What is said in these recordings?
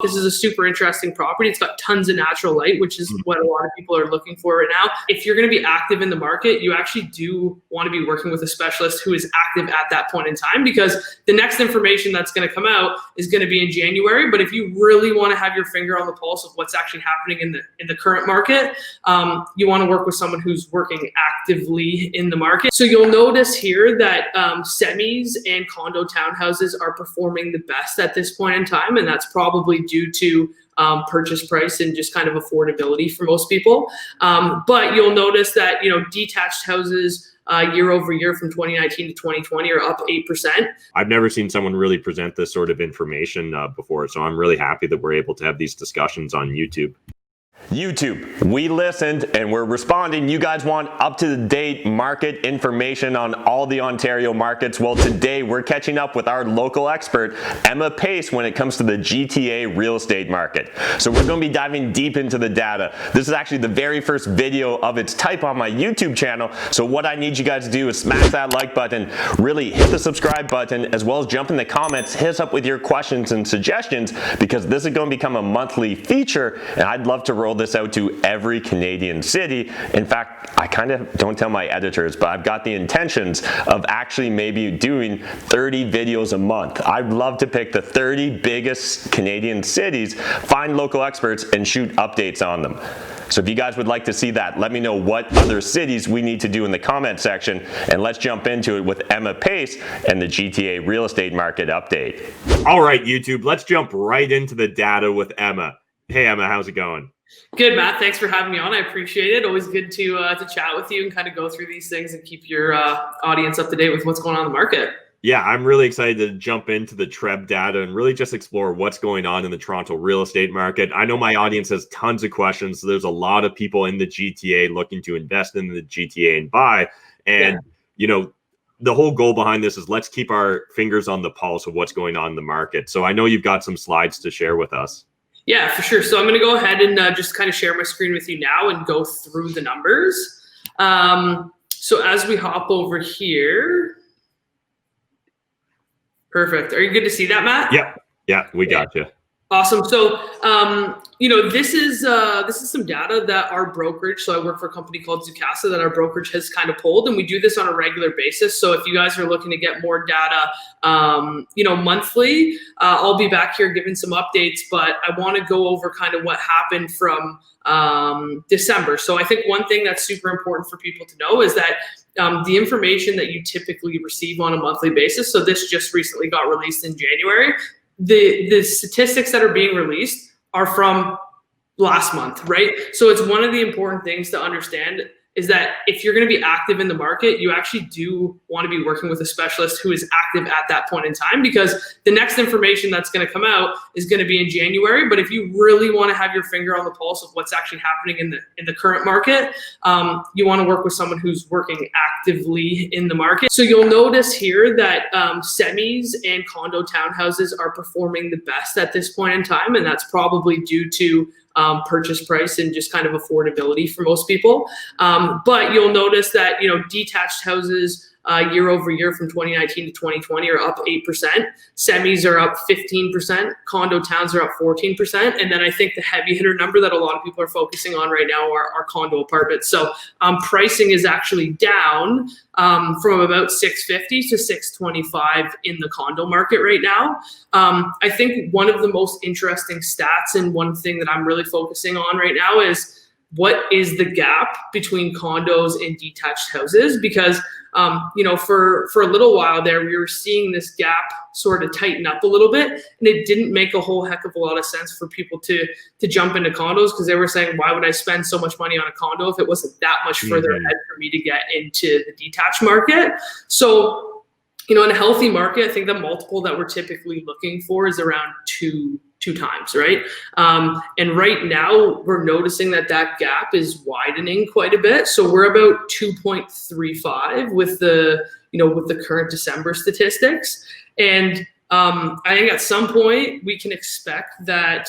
This is a super interesting property. It's got tons of natural light, which is what a lot of people are looking for right now. If you're going to be active in the market, you actually do want to be working with a specialist who is active at that point in time, because the next information that's going to come out is going to be in January. But if you really want to have your finger on the pulse of what's actually happening in the current market, you want to work with someone who's working actively in the market. So you'll notice here that semis and condo townhouses are performing the best at this point in time, and that's probably due to purchase price and just kind of affordability for most people. But you'll notice that, detached houses year over year from 2019 to 2020 are up 8%. I've never seen someone really present this sort of information before, so I'm really happy that we're able to have these discussions on YouTube. YouTube, we listened and we're responding. You guys want up-to-date market information on all the Ontario markets. Well, today we're catching up with our local expert, Emma Pace, when it comes to the GTA real estate market. So we're going to be diving deep into the data. This is actually the very first video of its type on my YouTube channel. So what I need you guys to do is smash that like button, really hit the subscribe button, as well as jump in the comments, hit us up with your questions and suggestions, because this is going to become a monthly feature, and I'd love to roll this out to every Canadian city. In fact, I kind of don't tell my editors, but I've got the intentions of actually maybe doing 30 videos a month. I'd love to pick the 30 biggest Canadian cities, find local experts, and shoot updates on them. So if you guys would like to see that, let me know what other cities we need to do in the comment section, and let's jump into it with Emma Pace and the GTA real estate market update. All right, YouTube, let's jump right into the data with Emma. Hey, Emma, how's it going? Good, Matt. Thanks for having me on. I appreciate it. Always good to chat with you and kind of go through these things and keep your audience up to date with what's going on in the market. Yeah, I'm really excited to jump into the TREB data and really just explore what's going on in the Toronto real estate market. I know my audience has tons of questions. So there's a lot of people in the GTA looking to invest in the GTA and buy. And, the whole goal behind this is let's keep our fingers on the pulse of what's going on in the market. So I know you've got some slides to share with us. Yeah, for sure. So I'm going to go ahead and just kind of share my screen with you now and go through the numbers. So as we hop over here, perfect. Are you good to see that, Matt? Yeah, we got you. Awesome. So, this is some data that our brokerage, so I work for a company called Zoocasa, that our brokerage has kind of pulled, and we do this on a regular basis. So if you guys are looking to get more data, monthly, I'll be back here giving some updates, but I want to go over kind of what happened from December. So I think one thing that's super important for people to know is that the information that you typically receive on a monthly basis, so this just recently got released in January, the statistics that are being released are from last month, right? So it's one of the important things to understand is that if you're going to be active in the market, you actually do want to be working with a specialist who is active at that point in time, because the next information that's going to come out is going to be in January. But if you really want to have your finger on the pulse of what's actually happening in the current market, you want to work with someone who's working actively in the market. So you'll notice here that semis and condo townhouses are performing the best at this point in time, and that's probably due to purchase price and just kind of affordability for most people. But you'll notice that, detached houses year over year from 2019 to 2020 are up 8%. Semis are up 15%. Condo towns are up 14%. And then I think the heavy hitter number that a lot of people are focusing on right now are condo apartments. So pricing is actually down from about $650 to $625 in the condo market right now. I think one of the most interesting stats, and one thing that I'm really focusing on right now, is what is the gap between condos and detached houses? Because for a little while there, we were seeing this gap sort of tighten up a little bit, and it didn't make a whole heck of a lot of sense for people to jump into condos, because they were saying, why would I spend so much money on a condo if it wasn't that much further ahead for me to get into the detached market? So, in a healthy market, I think the multiple that we're typically looking for is around two times, right? And right now we're noticing that gap is widening quite a bit. So we're about 2.35 with the current December statistics. And I think at some point we can expect that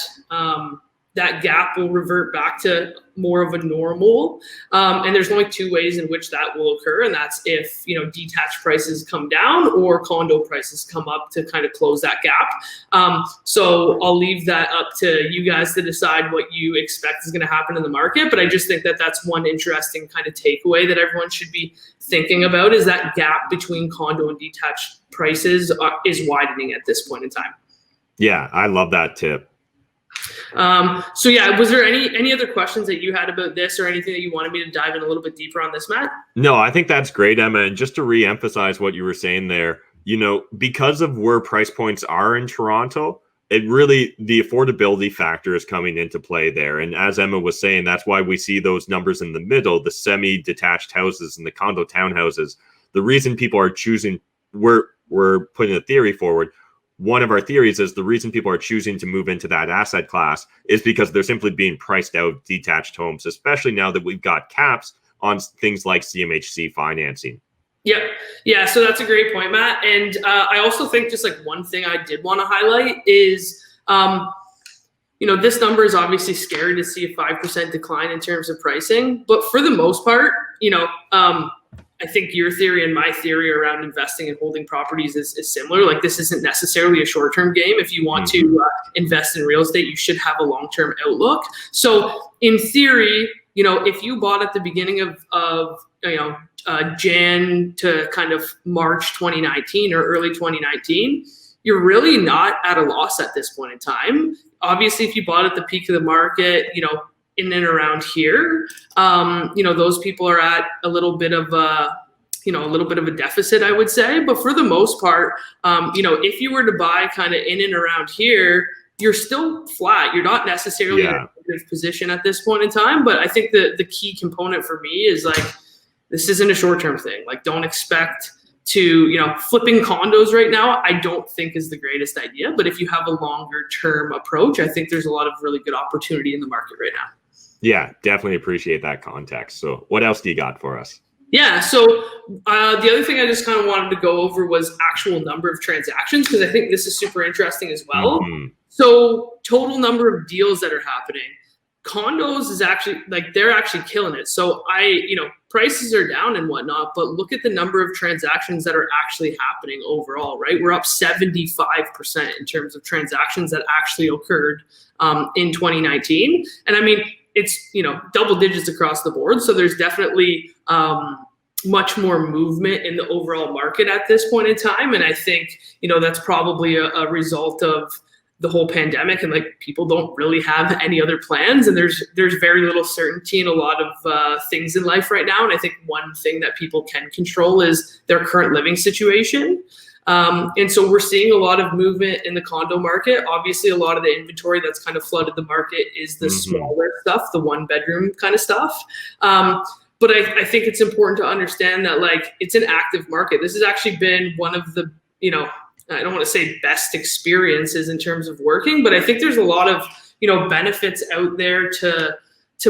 that gap will revert back to more of a normal. And there's only two ways in which that will occur. And that's if, detached prices come down or condo prices come up to kind of close that gap. So I'll leave that up to you guys to decide what you expect is going to happen in the market. But I just think that that's one interesting kind of takeaway that everyone should be thinking about, is that gap between condo and detached prices is widening at this point in time. Yeah, I love that tip. So yeah, was there any other questions that you had about this or anything that you wanted me to dive in a little bit deeper on this, Matt? No, I think that's great, Emma. And just to re-emphasize what you were saying there, because of where price points are in Toronto, the affordability factor is coming into play there. And as Emma was saying, that's why we see those numbers in the middle, the semi-detached houses and the condo townhouses. The reason people are choosing, we're putting a theory forward. One of our theories is the reason people are choosing to move into that asset class is because they're simply being priced out of detached homes, especially now that we've got caps on things like CMHC financing. Yep. Yeah. So that's a great point, Matt. And I also think just like one thing I did want to highlight is, this number is obviously scary to see a 5% decline in terms of pricing, but for the most part, I think your theory and my theory around investing and holding properties is similar. Like, this isn't necessarily a short-term game. If you want to invest in real estate, you should have a long-term outlook. So in theory, if you bought at the beginning of Jan to kind of March 2019 or early 2019, you're really not at a loss at this point in time. Obviously, if you bought at the peak of the market, in and around here, those people are at a little bit of a deficit, I would say. But for the most part, if you were to buy kind of in and around here, you're still flat. You're not necessarily in a good position at this point in time. But I think the key component for me is like, this isn't a short-term thing. Like, don't expect to, flipping condos right now, I don't think is the greatest idea. But if you have a longer-term approach, I think there's a lot of really good opportunity in the market right now. Yeah, definitely appreciate that context. So what else do you got for us? Yeah, so the other thing I just kind of wanted to go over was actual number of transactions, because I think this is super interesting as well. Mm-hmm. So total number of deals that are happening. Condos is actually, they're actually killing it. So prices are down and whatnot, but look at the number of transactions that are actually happening overall, right? We're up 75% in terms of transactions that actually occurred in 2019. And I mean, it's, double digits across the board. So there's definitely much more movement in the overall market at this point in time. And I think, that's probably a result of the whole pandemic, and people don't really have any other plans. And there's very little certainty in a lot of things in life right now. And I think one thing that people can control is their current living situation. And so we're seeing a lot of movement in the condo market. Obviously, a lot of the inventory that's kind of flooded the market is the smaller stuff, the 1-bedroom kind of stuff. But I think it's important to understand that it's an active market. This has actually been one of the, I don't want to say best experiences in terms of working, but I think there's a lot of, benefits out there to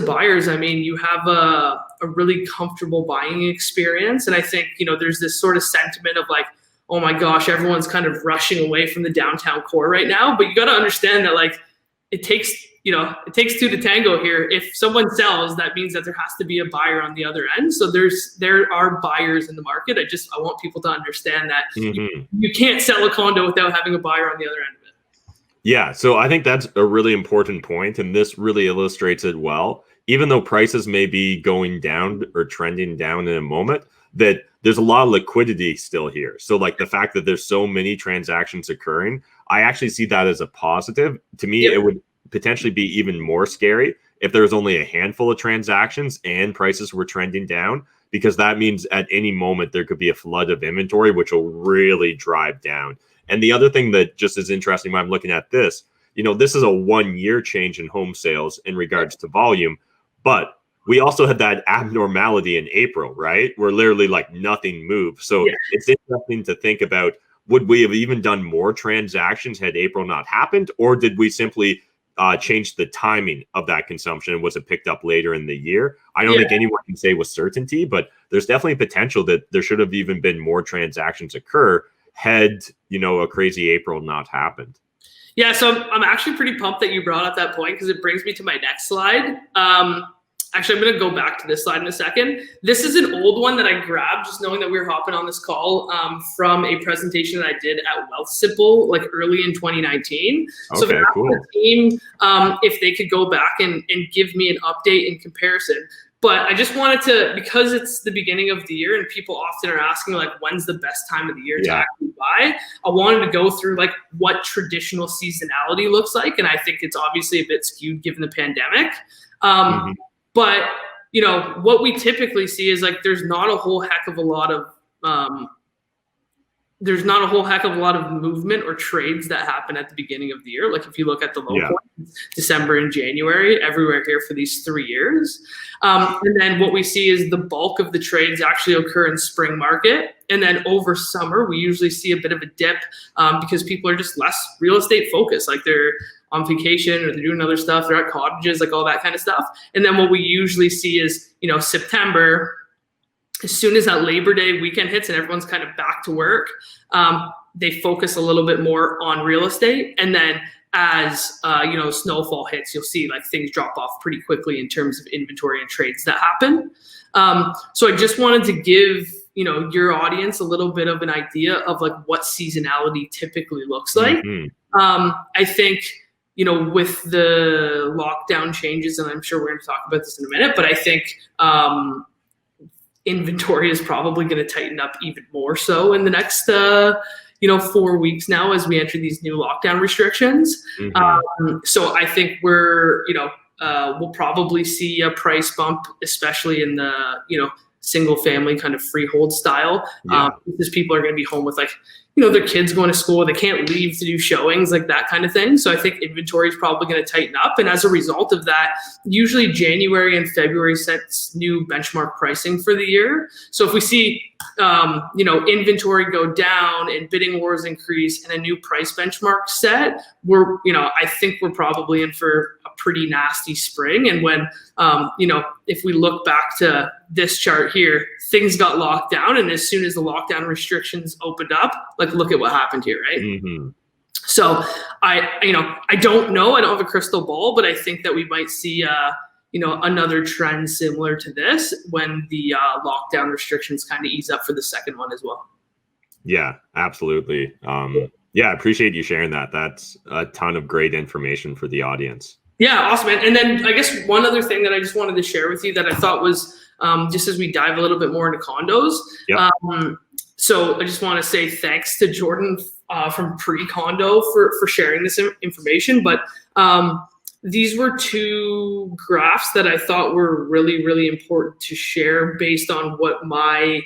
buyers. I mean, you have a really comfortable buying experience. And I think, there's this sort of sentiment of oh my gosh, everyone's kind of rushing away from the downtown core right now. But you got to understand that it takes two to tango here. If someone sells, that means that there has to be a buyer on the other end. So there are buyers in the market. I want people to understand that you can't sell a condo without having a buyer on the other end of it. Yeah, so I think that's a really important point, and this really illustrates it well. Even though prices may be going down or trending down in a moment, that there's a lot of liquidity still here. So the fact that there's so many transactions occurring, I actually see that as a positive. To me, It would potentially be even more scary if there was only a handful of transactions and prices were trending down, because that means at any moment there could be a flood of inventory, which will really drive down. And the other thing that just is interesting when I'm looking at this, this is a 1-year change in home sales in regards to volume, but we also had that abnormality in April, right? Where literally nothing moved. So It's interesting to think about, would we have even done more transactions had April not happened? Or did we simply change the timing of that consumption? And was it picked up later in the year? I don't think anyone can say with certainty, but there's definitely potential that there should have even been more transactions occur had, a crazy April not happened. Yeah, so I'm actually pretty pumped that you brought up that point because it brings me to my next slide. Actually, I'm going to go back to this slide in a second. This is an old one that I grabbed just knowing that we were hopping on this call from a presentation that I did at Wealthsimple like early in 2019. Okay, so if cool. the team, if they could go back and give me an update in comparison. But I just wanted to, because it's the beginning of the year and people often are asking like, when's the best time of the year to actually buy? I wanted to go through like what traditional seasonality looks like. And I think it's obviously a bit skewed given the pandemic. But, you know, what we typically see is like, there's not a whole heck of a lot of movement or trades that happen at the beginning of the year. Like if you look at the low point, December and January, everywhere here for these 3 years. And then what we see is the bulk of the trades actually occur in spring market. And then over summer, we usually see a bit of a dip because people are just less real estate focused. Like they're on vacation or they're doing other stuff. They're at cottages, like all that kind of stuff. And then what we usually see is, you know, September, as soon as that Labor Day weekend hits and everyone's kind of back to work, they focus a little bit more on real estate. And then as, you know, snowfall hits, you'll see like things drop off pretty quickly in terms of inventory and trades that happen. So I just wanted to give, you know, your audience a little bit of an idea of like what seasonality typically looks like. I think, you know, with the lockdown changes, and I'm sure we're going to talk about this in a minute, but I think inventory is probably going to tighten up even more so in the next, you know, 4 weeks now as we enter these new lockdown restrictions. So I think we're, you know, we'll probably see a price bump, especially in the, you know, single family kind of freehold style, because people are going to be home with like, you know, their kids going to school, they can't leave to do showings, like that kind of thing. So I think inventory is probably going to tighten up. And as a result of that, usually January and February sets new benchmark pricing for the year. So if we see, you know, inventory go down and bidding wars increase and a new price benchmark set, we're, you know, I think we're probably in for a pretty nasty spring. And when, you know, if we look back to this chart here, things got locked down. And as soon as the lockdown restrictions opened up, like, look at what happened here, right? So you know, I don't know. I don't have a crystal ball, but I think that we might see, you know, another trend similar to this when the lockdown restrictions kind of ease up for the second one as well. Yeah, absolutely. Yeah, I appreciate you sharing that. That's a ton of great information for the audience. Yeah, awesome, man. And then I guess one other thing that I just wanted to share with you that I thought was just as we dive a little bit more into condos. So I just want to say thanks to Jordan from Pre-Condo for sharing this information. But these were two graphs that I thought were really, really important to share based on what my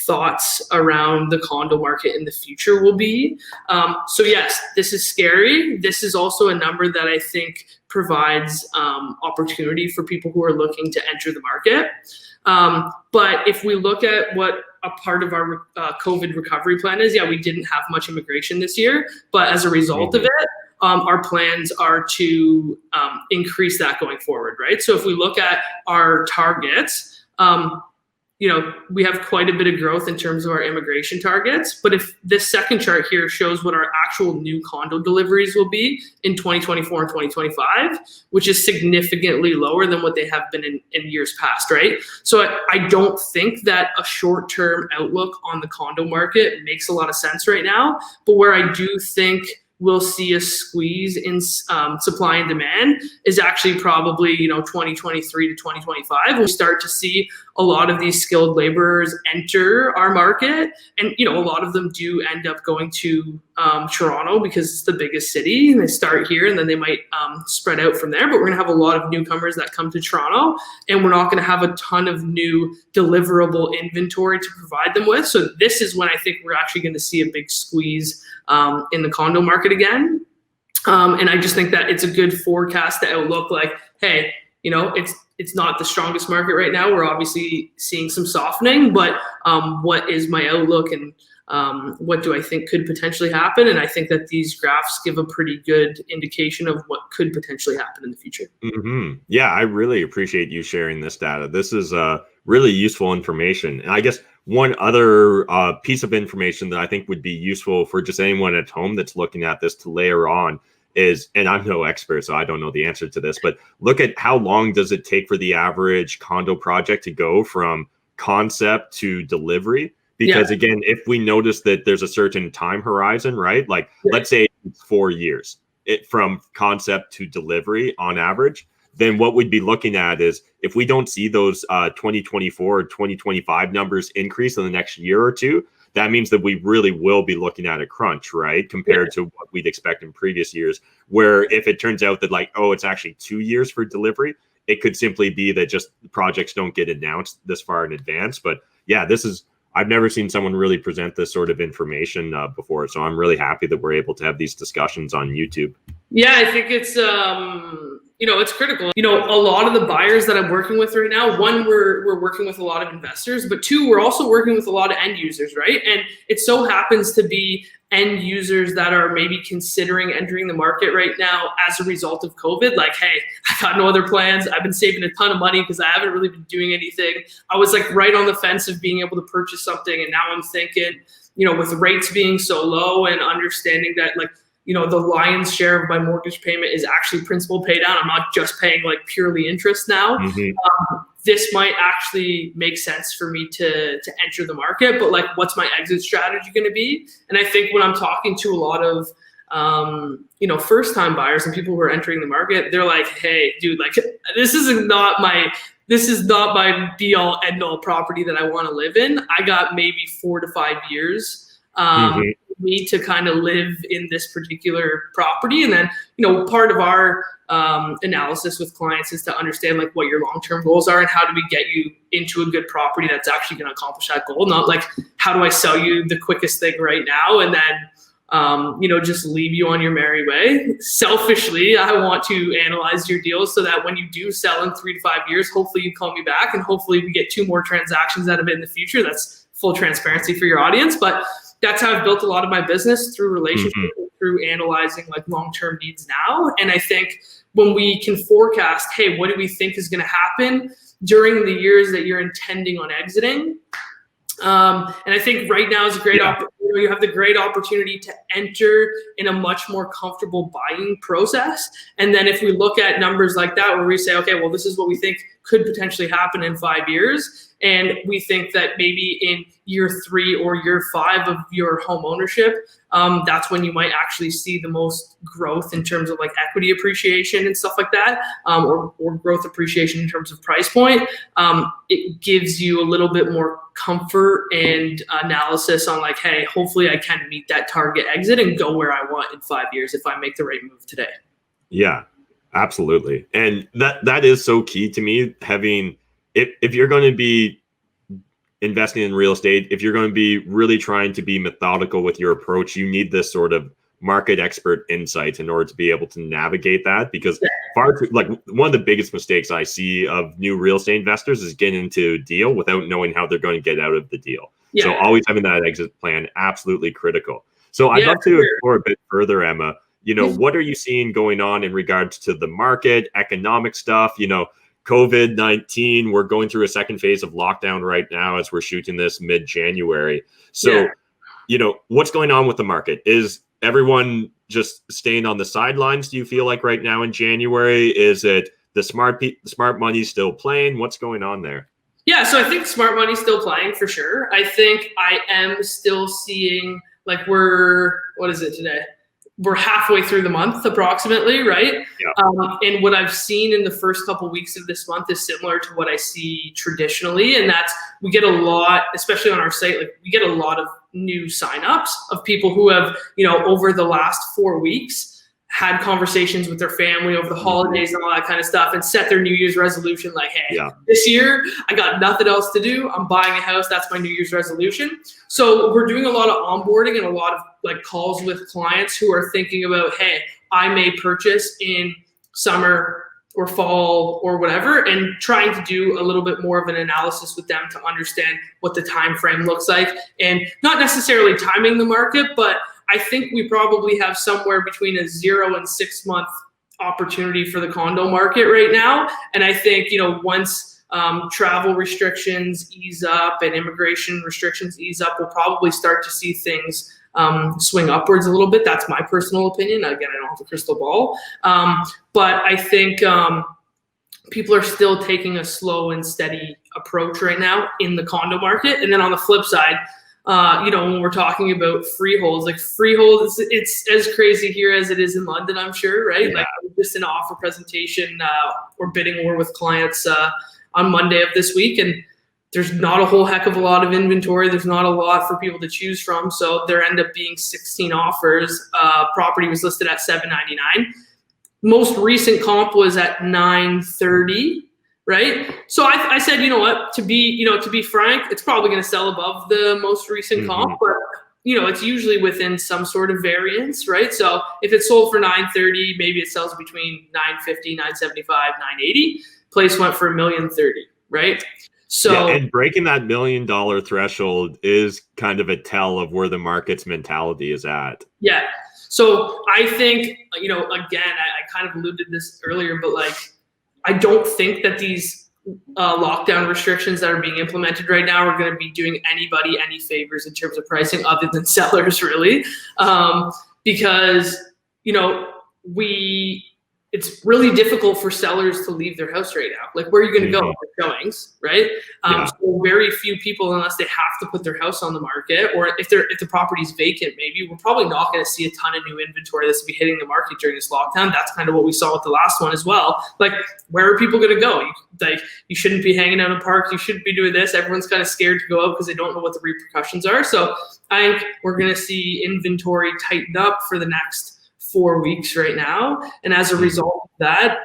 thoughts around the condo market in the future will be. So yes, this is scary. This is also a number that I think provides opportunity for people who are looking to enter the market. But if we look at what a part of our COVID recovery plan is, yeah, we didn't have much immigration this year, but as a result of it, our plans are to increase that going forward, right? So if we look at our targets, you know, we have quite a bit of growth in terms of our immigration targets. But if this second chart here shows what our actual new condo deliveries will be in 2024 and 2025, which is significantly lower than what they have been in years past, right? So I don't think that a short-term outlook on the condo market makes a lot of sense right now. But where I do think we'll see a squeeze in supply and demand is actually probably, you know, 2023 to 2025. We'll start to see a lot of these skilled laborers enter our market. And, you know, a lot of them do end up going to Toronto because it's the biggest city, and they start here and then they might spread out from there. But we're going to have a lot of newcomers that come to Toronto, and we're not going to have a ton of new deliverable inventory to provide them with. So this is when I think we're actually going to see a big squeeze in the condo market again. And I just think that it's a good forecast to outlook like, hey, you know, it's not the strongest market right now. We're obviously seeing some softening, but what is my outlook and what do I think could potentially happen? And I think that these graphs give a pretty good indication of what could potentially happen in the future. Yeah, I really appreciate you sharing this data. This is really useful information. And I guess one other piece of information that I think would be useful for just anyone at home that's looking at this to layer on is, and I'm no expert, so I don't know the answer to this, but look at how long does it take for the average condo project to go from concept to delivery? Because again, if we notice that there's a certain time horizon, right? Like let's say it's 4 years from concept to delivery on average, then what we'd be looking at is if we don't see those 2024 or 2025 numbers increase in the next year or two, that means that we really will be looking at a crunch, right? Compared to what we'd expect in previous years, where if it turns out that like, oh, it's actually 2 years for delivery, it could simply be that just projects don't get announced this far in advance. But yeah, I've never seen someone really present this sort of information before. So I'm really happy that we're able to have these discussions on YouTube. Yeah, I think it's, it's critical. A lot of the buyers that I'm working with right now, one, we're working with a lot of investors, but two, we're also working with a lot of end users, right? And it so happens to be end users that are maybe considering entering the market right now as a result of COVID. Like, hey, I got no other plans. I've been saving a ton of money because I haven't really been doing anything. I was like right on the fence of being able to purchase something. And now I'm thinking, with rates being so low and understanding that like, the lion's share of my mortgage payment is actually principal pay down. I'm not just paying like purely interest now. This might actually make sense for me to enter the market, but like, what's my exit strategy going to be? And I think when I'm talking to a lot of, first-time buyers and people who are entering the market, they're like, hey, dude, like this is not my be-all, end-all property that I want to live in. I got maybe 4 to 5 years me to kind of live in this particular property. And then, part of our analysis with clients is to understand like what your long-term goals are and how do we get you into a good property that's actually going to accomplish that goal. Not like, how do I sell you the quickest thing right now? And then, just leave you on your merry way. Selfishly, I want to analyze your deals so that when you do sell in 3 to 5 years, hopefully you call me back and hopefully we get 2 more transactions out of it in the future. That's full transparency for your audience. But that's how I've built a lot of my business, through relationships, through analyzing like long-term needs now. And I think when we can forecast, hey, what do we think is going to happen during the years that you're intending on exiting? And I think right now is a great opportunity. You have the great opportunity to enter in a much more comfortable buying process. And then if we look at numbers like that, where we say, okay, well, this is what we think could potentially happen in 5 years. And we think that maybe in year 3 or year 5 of your home ownership, that's when you might actually see the most growth in terms of like equity appreciation and stuff like that, or growth appreciation in terms of price point. It gives you a little bit more comfort and analysis on like, hey, hopefully I can meet that target exit and go where I want in 5 years if I make the right move today. Yeah, absolutely. And that is so key to me, having, if you're going to be investing in real estate, if you're going to be really trying to be methodical with your approach, you need this sort of market expert insights in order to be able to navigate that. Because like one of the biggest mistakes I see of new real estate investors is getting into a deal without knowing how they're going to get out of the deal. So always having that exit plan, absolutely critical. So I'd love to explore a bit further, Emma. What are you seeing going on in regards to the market, economic stuff? COVID-19, we're going through a second phase of lockdown right now as we're shooting this mid-January. So, what's going on with the market? Is everyone just staying on the sidelines, do you feel like right now in January? Is it the smart money still playing? What's going on there? Yeah, so I think smart money's still playing for sure. I think I am still seeing, like, what is it today? We're halfway through the month approximately, right? And what I've seen in the first couple of weeks of this month is similar to what I see traditionally. And that's, we get a lot, especially on our site, like we get a lot of new signups of people who have, over the last 4 weeks had conversations with their family over the holidays and all that kind of stuff and set their New Year's resolution. Like, hey, this year I got nothing else to do. I'm buying a house. That's my New Year's resolution. So we're doing a lot of onboarding and a lot of like calls with clients who are thinking about, hey, I may purchase in summer or fall or whatever, and trying to do a little bit more of an analysis with them to understand what the time frame looks like, and not necessarily timing the market, but I think we probably have somewhere between a 0 and 6 month opportunity for the condo market right now. And I think, once travel restrictions ease up and immigration restrictions ease up, we'll probably start to see things swing upwards a little bit. That's my personal opinion. Again, I don't have a crystal ball. But I think people are still taking a slow and steady approach right now in the condo market. And then on the flip side, when we're talking about freeholds, like freeholds, it's as crazy here as it is in London, I'm sure, right? Yeah. Like just in an offer presentation or bidding war with clients on Monday of this week, and there's not a whole heck of a lot of inventory. There's not a lot for people to choose from. So there end up being 16 offers. Property was listed at $799. Most recent comp was at $930. Right. So I said, you know what, to be frank, it's probably going to sell above the most recent comp, but it's usually within some sort of variance, right? So if it's sold for $930, maybe it sells between $950, $975, $980. Place went for $1,030,000, right? So and breaking that $1 million threshold is kind of a tell of where the market's mentality is at. Yeah. So I think, again, I kind of alluded to this earlier, but like, I don't think that these lockdown restrictions that are being implemented right now are going to be doing anybody any favors in terms of pricing other than sellers, really. Because, it's really difficult for sellers to leave their house right now. Like, where are you going to go for showings, right? So very few people, unless they have to put their house on the market, or if the property's vacant, maybe we're probably not going to see a ton of new inventory that's be hitting the market during this lockdown. That's kind of what we saw with the last one as well. Like, where are people going to go? You shouldn't be hanging out in parks. You shouldn't be doing this. Everyone's kind of scared to go out because they don't know what the repercussions are. So I think we're going to see inventory tighten up for the next 4 weeks right now. And as a result of that,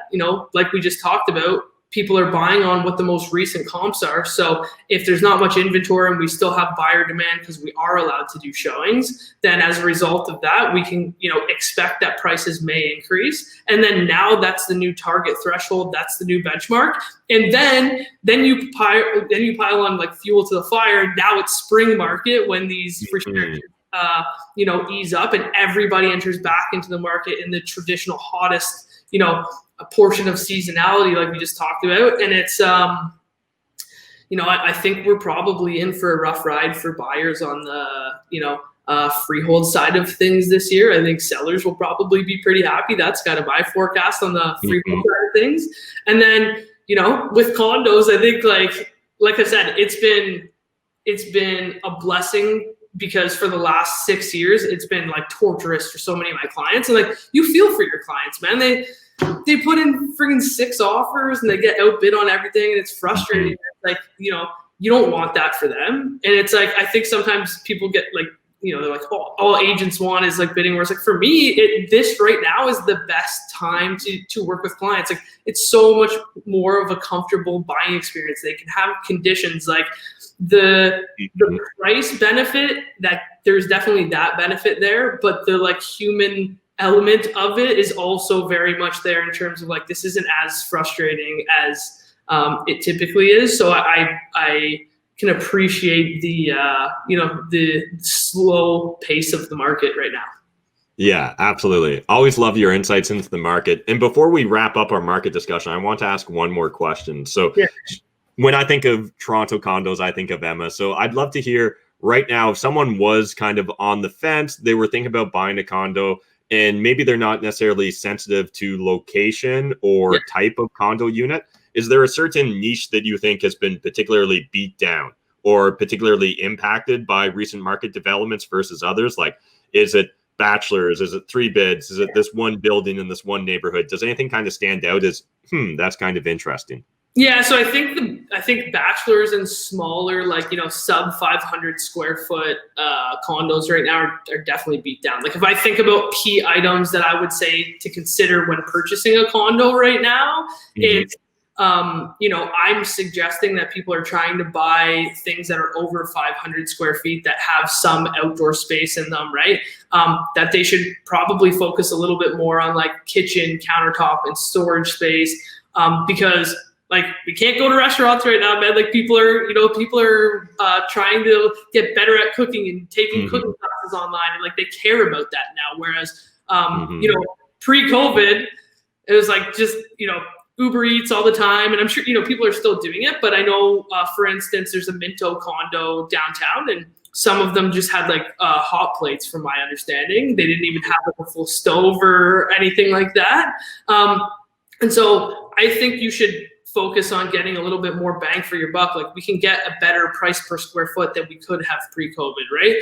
like we just talked about, people are buying on what the most recent comps are. So if there's not much inventory and we still have buyer demand because we are allowed to do showings, then as a result of that, we can, expect that prices may increase. And then now that's the new target threshold. That's the new benchmark. And then you pile on like fuel to the fire. Now it's spring market when these restrictions ease up and everybody enters back into the market in the traditional hottest, a portion of seasonality like we just talked about. And it's, I think we're probably in for a rough ride for buyers on the, freehold side of things this year. I think sellers will probably be pretty happy. That's kind of my forecast on the freehold side of things. And then, with condos, I think like I said, it's been a blessing, because for the last 6 years, it's been like torturous for so many of my clients. And like, you feel for your clients, man. They put in freaking 6 offers and they get outbid on everything, and it's frustrating. Like, you don't want that for them. And it's like, I think sometimes people get like, they're like, oh, all agents want is like bidding wars. Like, for me, this right now is the best time to work with clients. Like, it's so much more of a comfortable buying experience. They can have conditions like the price benefit, that there's definitely that benefit there, but the like human element of it is also very much there in terms of like, this isn't as frustrating as it typically is. So I can appreciate the the slow pace of the market right now. Yeah, absolutely. Always love your insights into the market. And before we wrap up our market discussion, I want to ask one more question. So when I think of Toronto condos, I think of Emma. So I'd love to hear right now, if someone was kind of on the fence, they were thinking about buying a condo, and maybe they're not necessarily sensitive to location or type of condo unit. Is there a certain niche that you think has been particularly beat down or particularly impacted by recent market developments versus others? Like, is it bachelors? Is it 3 bids? Is it this one building in this one neighborhood? Does anything kind of stand out as, that's kind of interesting? Yeah, so I think bachelors and smaller, like, sub 500 square foot condos right now are definitely beat down. Like, if I think about key items that I would say to consider when purchasing a condo right now, it's I'm suggesting that people are trying to buy things that are over 500 square feet that have some outdoor space in them, right? That they should probably focus a little bit more on like kitchen, countertop, and storage space, because like, we can't go to restaurants right now, man. Like, people are trying to get better at cooking and taking cooking classes online, and like, they care about that now. Whereas, pre-COVID, it was like just, Uber Eats all the time, and I'm sure people are still doing it. But I know, for instance, there's a Minto condo downtown, and some of them just had like hot plates, from my understanding. They didn't even have like a full stove or anything like that. And so I think you should focus on getting a little bit more bang for your buck. Like, we can get a better price per square foot than we could have pre-COVID, right?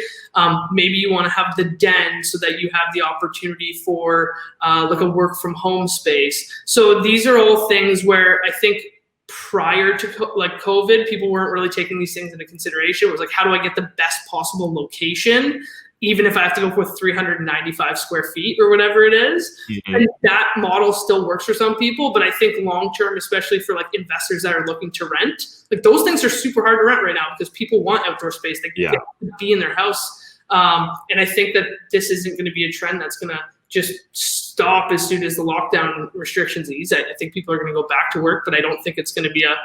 Maybe you want to have the den so that you have the opportunity for like a work from home space. So these are all things where I think prior to COVID, people weren't really taking these things into consideration. It was like, how do I get the best possible location, even if I have to go with 395 square feet or whatever it is. Mm-hmm. And that model still works for some people, but I think long-term, especially for like investors that are looking to rent, like those things are super hard to rent right now because people want outdoor space. They get to be in their house. And I think that this isn't going to be a trend that's going to just stop as soon as the lockdown restrictions ease. I think people are going to go back to work, but I don't think it's going to be a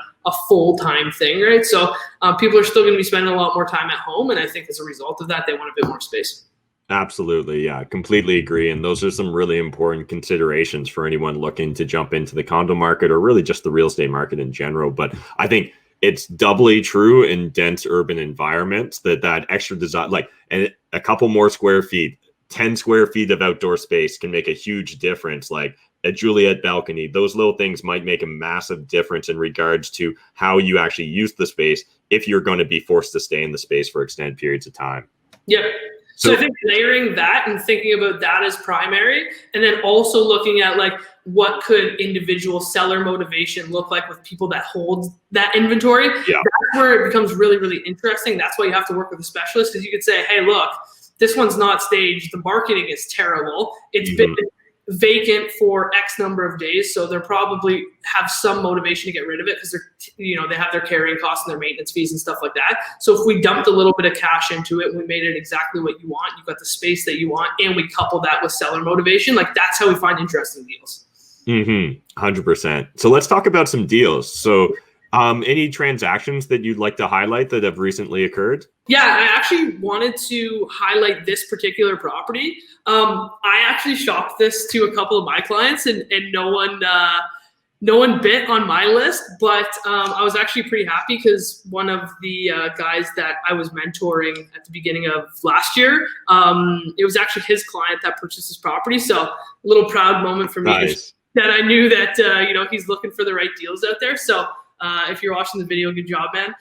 full-time thing, right? So people are still going to be spending a lot more time at home, and I think as a result of that, they want a bit more space. Absolutely. Yeah, completely agree. And those are some really important considerations for anyone looking to jump into the condo market or really just the real estate market in general. But I think it's doubly true in dense urban environments that extra design, like a couple more square feet, 10 square feet of outdoor space can make a huge difference. Like a Juliet balcony, those little things might make a massive difference in regards to how you actually use the space if you're going to be forced to stay in the space for extended periods of time. Yep. So I think layering that and thinking about that as primary, and then also looking at like what could individual seller motivation look like with people that hold that inventory. Yeah. That's where it becomes really, really interesting. That's why you have to work with a specialist, because you could say, hey, look, this one's not staged. The marketing is terrible. It's been vacant for X number of days. So they're probably have some motivation to get rid of it because they have their carrying costs and their maintenance fees and stuff like that. So if we dumped a little bit of cash into it, we made it exactly what you want. You've got the space that you want, and we couple that with seller motivation. Like, that's how we find interesting deals. 100%. So let's talk about some deals. So any transactions that you'd like to highlight that have recently occurred? Yeah, I actually wanted to highlight this particular property. I actually shopped this to a couple of my clients, and no one bit on my list, but I was actually pretty happy because one of the guys that I was mentoring at the beginning of last year, it was actually his client that purchased this property. So a little proud moment for me. Nice. That I knew that he's looking for the right deals out there. So if you're watching the video, good job, man.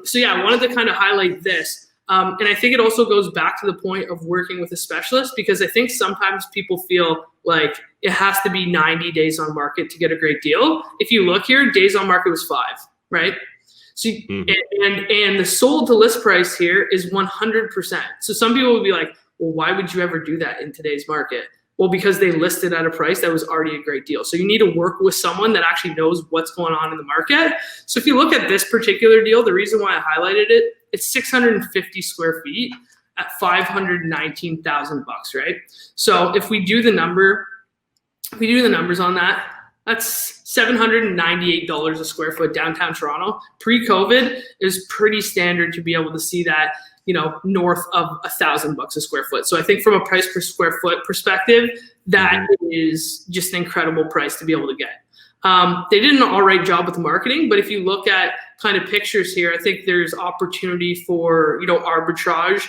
So yeah, I wanted to kind of highlight this. And I think it also goes back to the point of working with a specialist, because I think sometimes people feel like it has to be 90 days on market to get a great deal. If you look here, days on market was 5, right? So and the sold to list price here is 100%. So some people would be like, well, why would you ever do that in today's market? Well, because they listed at a price that was already a great deal. So you need to work with someone that actually knows what's going on in the market. So if you look at this particular deal, the reason why I highlighted it, it's 650 square feet at $519,000, right? So if we do the numbers on that, that's $798 a square foot downtown Toronto. Pre-COVID, it was pretty standard to be able to see that, north of $1,000 a square foot. So I think from a price per square foot perspective, that is just an incredible price to be able to get. They did an all right job with the marketing, but if you look at kind of pictures here, I think there's opportunity for, arbitrage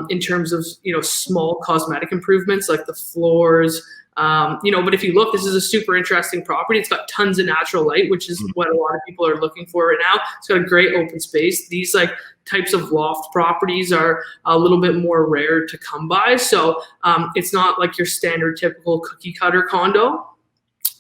in terms of, small cosmetic improvements like the floors. But if you look, this is a super interesting property. It's got tons of natural light, which is what a lot of people are looking for right now. It's got a great open space. These types of loft properties are a little bit more rare to come by. So it's not like your standard typical cookie cutter condo,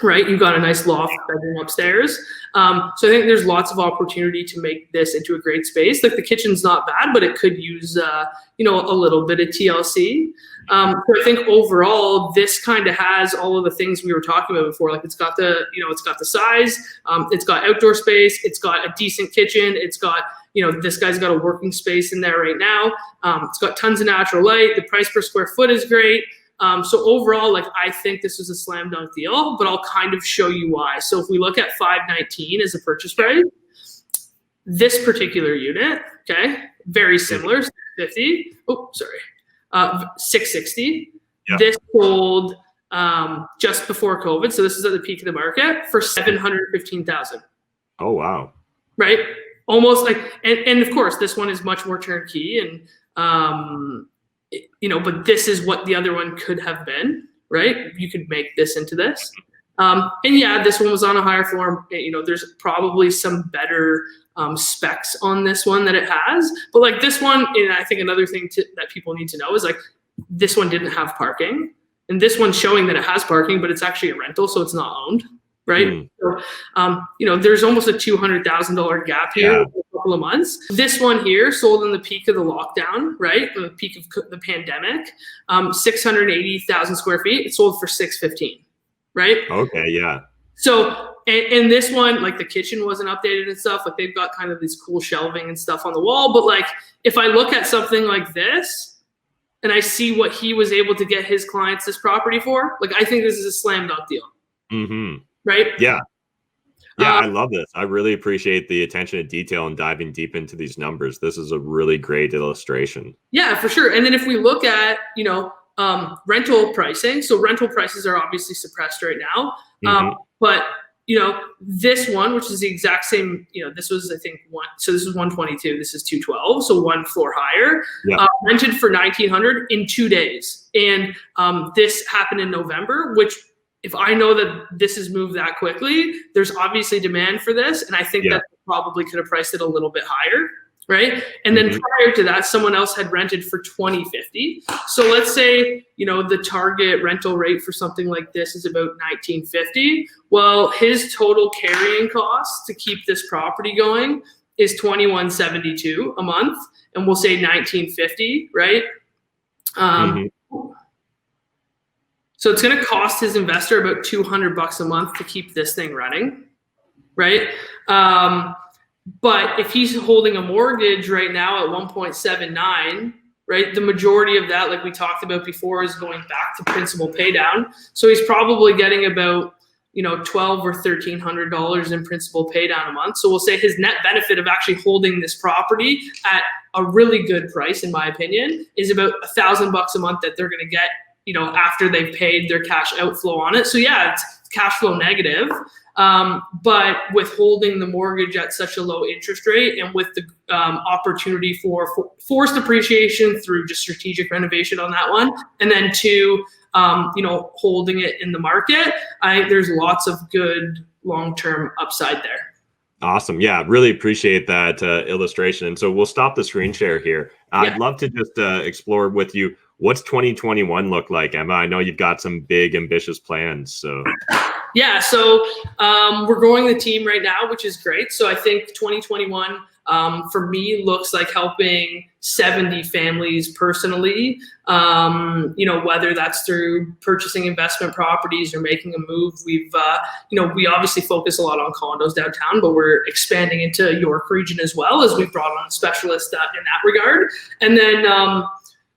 right? You've got a nice loft bedroom upstairs. So I think there's lots of opportunity to make this into a great space. Like, the kitchen's not bad, but it could use, a little bit of TLC. So I think overall, this kind of has all of the things we were talking about before. Like, it's got the size, it's got outdoor space, it's got a decent kitchen, it's got, this guy's got a working space in there right now. It's got tons of natural light. The price per square foot is great. So overall, I think this was a slam dunk deal, but I'll kind of show you why. So if we look at $519 as a purchase price, this particular unit, okay, very similar, 650. Oh, sorry. 660. Yeah. This sold just before COVID. So this is at the peak of the market for $715,000. Oh, wow. Right. Almost like, and of course this one is much more turnkey and, but this is what the other one could have been, right? You could make this into this. And yeah, this one was on a higher floor. There's probably some better specs on this one that it has. But like this one, and I think another thing that people need to know is like this one didn't have parking. And this one's showing that it has parking, but it's actually a rental, so it's not owned, right? So, there's almost a $200,000 gap here in a couple of months. This one here sold in the peak of the lockdown, right? In the peak of the pandemic, 680,000 square feet. It sold for $615,000. Right? Okay, yeah. So, and this one, like the kitchen wasn't updated and stuff. Like they've got kind of these cool shelving and stuff on the wall. But like, if I look at something like this, and I see what he was able to get his clients this property for, like I think this is a slam dunk deal. Mm-hmm. Right? Yeah. Yeah, I love this. I really appreciate the attention to detail and diving deep into these numbers. This is a really great illustration. Yeah, for sure. And then if we look at, rental pricing. So rental prices are obviously suppressed right now. But this one, which is the exact same, this was, I think so this is 122, this is 212. So one floor higher, rented for $1,900 in 2 days. And this happened in November, which if I know that this has moved that quickly, there's obviously demand for this. And I think that probably could have priced it a little bit higher. Right. And then prior to that, someone else had rented for $2,050. So let's say, the target rental rate for something like this is about $1,950. Well, his total carrying cost to keep this property going is $2,172 a month. And we'll say $1,950, right? So it's going to cost his investor about $200 a month to keep this thing running. Right. But if he's holding a mortgage right now at 1.79, right, the majority of that, like we talked about before, is going back to principal pay down. So he's probably getting about, $1,200 or $1,300 in principal pay down a month. So we'll say his net benefit of actually holding this property at a really good price, in my opinion, is about $1,000 a month that they're going to get, after they've paid their cash outflow on it. So yeah, it's cash flow negative. But with holding the mortgage at such a low interest rate and with the opportunity for forced appreciation through just strategic renovation on that one, and then two, holding it in the market, I think there's lots of good long-term upside there. Awesome. Yeah, really appreciate that illustration. And so we'll stop the screen share here. I'd love to just explore with you, what's 2021 look like, Emma? I know you've got some big, ambitious plans. So yeah, so we're growing the team right now, which is great. So I think 2021 for me looks like helping 70 families personally, whether that's through purchasing investment properties or making a move. We've, we obviously focus a lot on condos downtown, but we're expanding into York region as well, as we've brought on a specialist in that regard. And then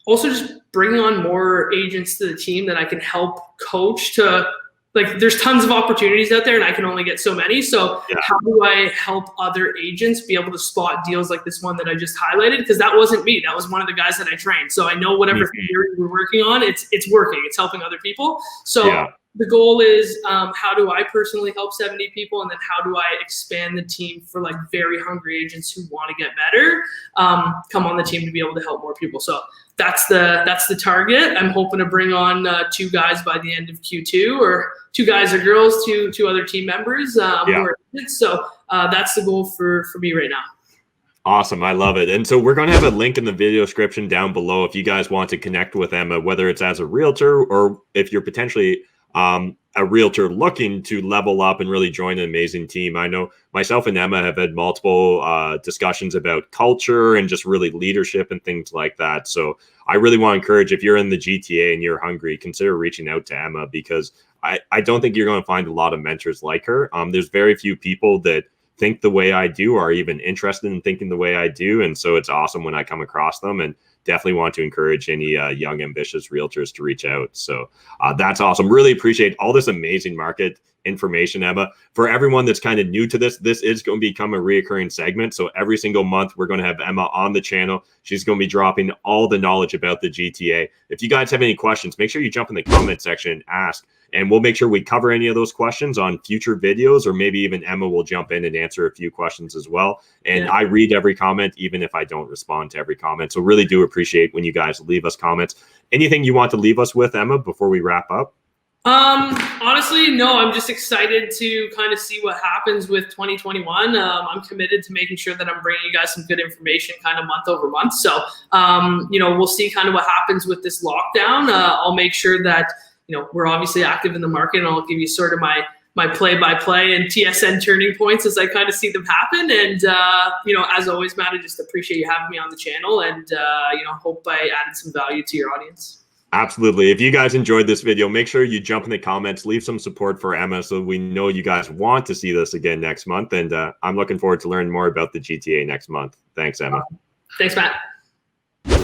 also just bringing on more agents to the team that I can help coach to, like, there's tons of opportunities out there and I can only get so many. So how do I help other agents be able to spot deals like this one that I just highlighted? Because that wasn't me. That was one of the guys that I trained. So I know whatever theory we're working on, it's working. It's helping other people. So the goal is how do I personally help 70 people? And then how do I expand the team for like very hungry agents who want to get better, come on the team to be able to help more people. So that's the target. I'm hoping to bring on 2 guys by the end of Q2, or 2 guys or girls, two other team members. So that's the goal for me right now. Awesome. I love it. And so we're going to have a link in the video description down below if you guys want to connect with Emma, whether it's as a realtor or if you're potentially a realtor looking to level up and really join an amazing team. I know myself and Emma have had multiple discussions about culture and just really leadership and things like that. So I really want to encourage, if you're in the GTA and you're hungry, consider reaching out to Emma, because I don't think you're going to find a lot of mentors like her. There's very few people that think the way I do, or are even interested in thinking the way I do. And so it's awesome when I come across them, and definitely want to encourage any young, ambitious realtors to reach out. So that's awesome. Really appreciate all this amazing market information, Emma. For everyone that's kind of new to this is going to become a reoccurring segment. So every single month, we're going to have Emma on the channel. She's going to be dropping all the knowledge about the GTA. If you guys have any questions, make sure you jump in the comment section and ask. And we'll make sure we cover any of those questions on future videos, or maybe even Emma will jump in and answer a few questions as well. And I read every comment, even if I don't respond to every comment. So really do appreciate when you guys leave us comments. Anything you want to leave us with, Emma, before we wrap up? Honestly, no, I'm just excited to kind of see what happens with 2021. I'm committed to making sure that I'm bringing you guys some good information kind of month over month. So, we'll see kind of what happens with this lockdown. I'll make sure that, we're obviously active in the market, and I'll give you sort of my play-by-play and TSN turning points as I kind of see them happen. And, as always, Matt, I just appreciate you having me on the channel, and, hope I added some value to your audience. Absolutely. If you guys enjoyed this video, make sure you jump in the comments, leave some support for Emma so we know you guys want to see this again next month. And I'm looking forward to learning more about the GTA next month. Thanks, Emma. Thanks, Matt.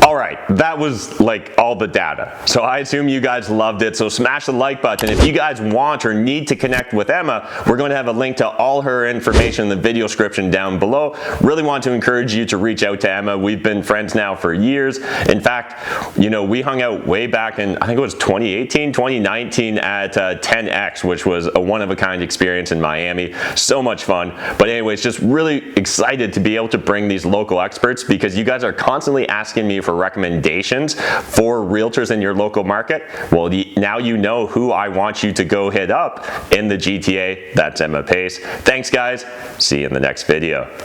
All right, that was like all the data. So I assume you guys loved it. So smash the like button. If you guys want or need to connect with Emma, we're going to have a link to all her information in the video description down below. Really want to encourage you to reach out to Emma. We've been friends now for years. In fact, we hung out way back in, I think it was 2018, 2019 at 10X, which was a one-of-a-kind experience in Miami. So much fun. But anyways, just really excited to be able to bring these local experts, because you guys are constantly asking me for recommendations for realtors in your local market. Well, now you know who I want you to go hit up in the GTA. That's Emma Pace. Thanks, guys. See you in the next video.